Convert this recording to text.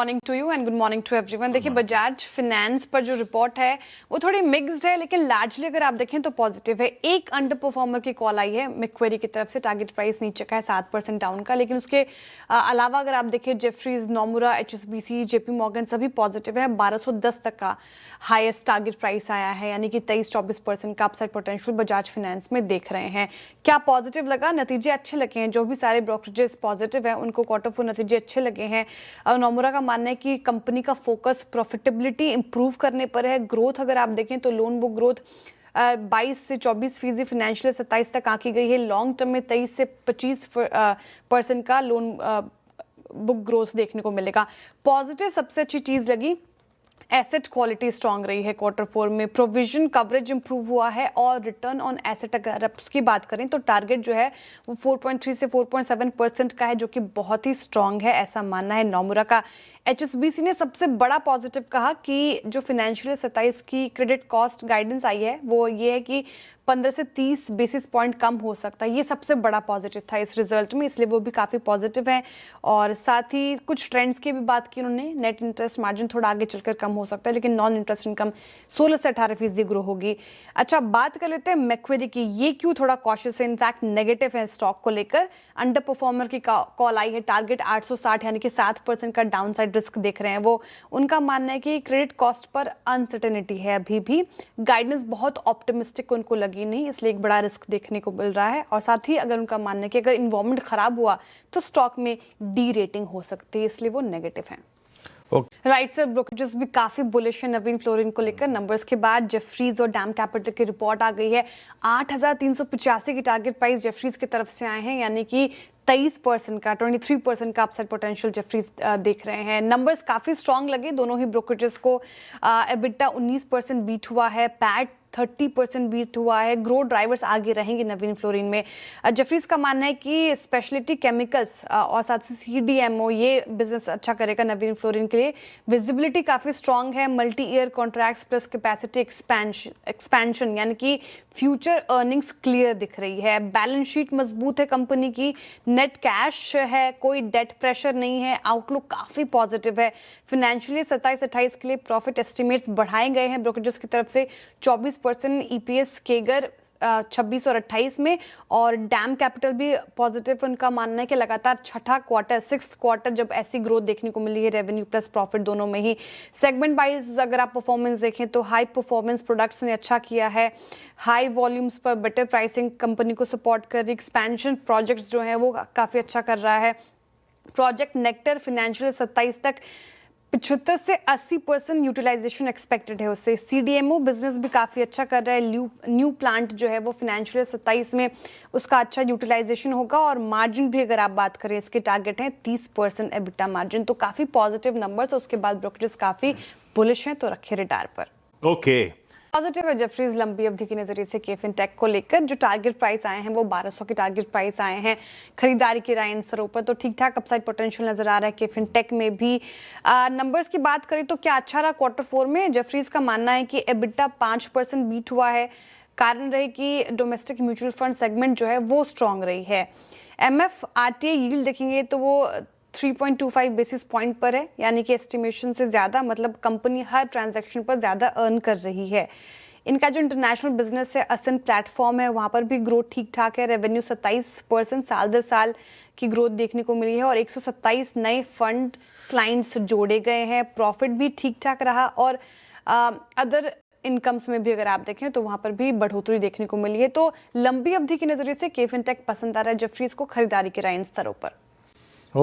Morning to you and good morning to everyone. देखिए, Bajaj finance पर जो रिपोर्ट है वो थोड़ी मिक्स्ड है, लेकिन लार्जली अगर आप देखें तो पॉजिटिव है। एक अंडर परफॉर्मर की कॉल आई है मैक्वेरी की तरफ से, टारगेट प्राइस नीचे का है 7% डाउन का, लेकिन उसके अलावा अगर आप देखें Jefferies, Nomura, HSBC, JP Morgan सभी पॉजिटिव है। 1210 तक का हाईएस्ट टारगेट प्राइस आया है, यानी कि 23-24% का अपसाइड पोटेंशियल बजाज फाइनेंस में देख रहे हैं। क्या पॉजिटिव लगा? नतीजे अच्छे लगे हैं। जो भी सारे ब्रोकरेजेस पॉजिटिव है उनको क्वार्टर फोर नतीजे अच्छे लगे हैं। नोमुरा का मानना है कि कंपनी का फोकस प्रॉफिटेबिलिटी इंप्रूव करने पर है। ग्रोथ अगर आप देखें तो लोन बुक ग्रोथ 22 से 24%, फाइनेंशियल 27 तक आंकी गई है। लॉन्ग टर्म में 23 से 25% का लोन बुक ग्रोथ देखने को मिलेगा। पॉजिटिव सबसे अच्छी चीज लगी, एसेट क्वालिटी स्ट्रांग रही है क्वार्टर फोर में। प्रोविजन कवरेज इंप्रूव हुआ है और रिटर्न ऑन एसेट अगर उसकी बात करें तो टारगेट जो है वो 4.3 से 4.7% का है, जो कि बहुत ही स्ट्रांग है, ऐसा मानना है नोमुरा का। HSBC ने सबसे बड़ा पॉजिटिव कहा कि जो फाइनेंशियल 27 की क्रेडिट कॉस्ट गाइडेंस आई है वो ये है कि 15 से 30 बेसिस पॉइंट कम हो सकता है। ये सबसे बड़ा पॉजिटिव था इस रिजल्ट में, इसलिए वो भी काफ़ी पॉजिटिव है। और साथ ही कुछ ट्रेंड्स की भी बात की उन्होंने। नेट इंटरेस्ट मार्जिन थोड़ा आगे चलकर कम हो सकता है, लेकिन नॉन इंटरेस्ट इनकम 16 से 18% ग्रो होगी। अच्छा, बात कर लेते हैं मैक्वेरी की। ये क्यों थोड़ा कॉशियस है, इनफैक्ट नेगेटिव है स्टॉक को लेकर। अंडर परफॉर्मर की कॉल आई है, टारगेट 860 यानी कि 7% का डाउन साइड रिस्क देख रहे हैं वो। उनका मानना है कि क्रेडिट कॉस्ट पर अनसर्टेनिटी है अभी भी। गाइडेंस बहुत ऑप्टिमिस्टिक उनको लगी नहीं, इसलिए एक बड़ा रिस्क देखने को मिल रहा है। और साथ ही अगर उनका मानना है कि अगर इन्वायरमेंट खराब हुआ तो स्टॉक में डी रेटिंग हो सकती है, इसलिए वो नेगेटिव है। राइट सर, ब्रोकरेजेस भी काफी बुलिश है नवीन फ्लोरिन को लेकर। नंबर्स के बाद जेफरीज और डैम कैपिटल की रिपोर्ट आ गई है। 8,385 की टारगेट प्राइस जेफरीज की तरफ से आए हैं, यानी कि 23% का 23% का अपसाइड पोटेंशियल जेफरीज देख रहे हैं। नंबर्स काफी स्ट्रांग लगे दोनों ही ब्रोकरेजेस को। एबिटा 19% बीट हुआ है, पैट 30% बीट हुआ है। ग्रो ड्राइवर्स आगे रहेंगे नवीन फ्लोरिन में। जेफरीज का मानना है कि स्पेशलिटी केमिकल्स और साथ ही CDMO ये बिजनेस अच्छा करेगा नवीन फ्लोरिन के लिए। विजिबिलिटी काफ़ी स्ट्रांग है, multi year contracts plus capacity expansion, यानी कि फ्यूचर अर्निंग्स क्लियर दिख रही है। बैलेंस शीट मजबूत है कंपनी की, नेट कैश है, कोई डेट प्रेशर नहीं है। आउटलुक काफ़ी पॉजिटिव है। फाइनेंशियली 27-28 के लिए प्रॉफिट एस्टिमेट्स बढ़ाए गए हैं ब्रोकरेजेस की तरफ से। 24% EPS केगर 26 और 28 में। और डैम कैपिटल भी पॉजिटिव, उनका मानना है कि लगातार छठा क्वार्टर, 6th क्वार्टर जब ऐसी ग्रोथ देखने को मिली है रेवेन्यू प्लस प्रॉफिट दोनों में ही। सेगमेंट वाइज अगर आप परफॉर्मेंस देखें तो हाई परफॉर्मेंस प्रोडक्ट्स ने अच्छा किया है। हाई वॉल्यूम्स पर बेटर प्राइसिंग कंपनी को सपोर्ट कर रही। एक्सपेंशन प्रोजेक्ट्स जो है वो काफ़ी अच्छा कर रहा है। प्रोजेक्ट नेक्टर फाइनेंशियल 27 तक 75 से 80% यूटिलाइजेशन एक्सपेक्टेड है उससे। CDMO बिजनेस भी काफ़ी अच्छा कर रहा है। न्यू प्लांट जो है वो फाइनेंशियल 27 में उसका अच्छा यूटिलाइजेशन होगा। और मार्जिन भी अगर आप बात करें, इसके टारगेट है 30% एबिटा मार्जिन। तो काफ़ी पॉजिटिव नंबर्स। उसके बाद ब्रोकरेज काफ़ी बुलिश हैं, तो रखे रडार पर। ओके, पॉजिटिव है जेफरीज लंबी अवधि के नजरिए से केफिन टेक को लेकर। जो टारगेट प्राइस आए हैं वो 1200 के टारगेट प्राइस आए हैं। खरीदारी की राय इन स्तरों पर तो ठीक ठाक अपसाइड पोटेंशियल नजर आ रहा है केफिन टेक में भी। नंबर्स की बात करें तो क्या अच्छा रहा क्वार्टर फोर में? जेफरीज का मानना है कि एबिटा 5% बीट हुआ है। कारण रहे कि डोमेस्टिक म्यूचुअल फंड सेगमेंट जो है वो स्ट्रांग रही है। MF RTA यील्ड देखेंगे तो वो 3.25 बेसिस पॉइंट पर है, यानी कि एस्टिमेशन से ज़्यादा, मतलब कंपनी हर ट्रांजैक्शन पर ज़्यादा अर्न कर रही है। इनका जो इंटरनेशनल बिजनेस है, असन प्लेटफॉर्म है, वहाँ पर भी ग्रोथ ठीक ठाक है। रेवेन्यू 27% साल दर साल की ग्रोथ देखने को मिली है और 127 नए फंड क्लाइंट्स जोड़े गए हैं। प्रॉफिट भी ठीक ठाक रहा और अदर इनकम्स में भी अगर आप देखें तो वहाँ पर भी बढ़ोतरी देखने को मिली है। तो लंबी अवधि के नज़रिए से केफिन टेक पसंद आ रहा है जेफरीज को। खरीदारी के राय इन स्तरों पर।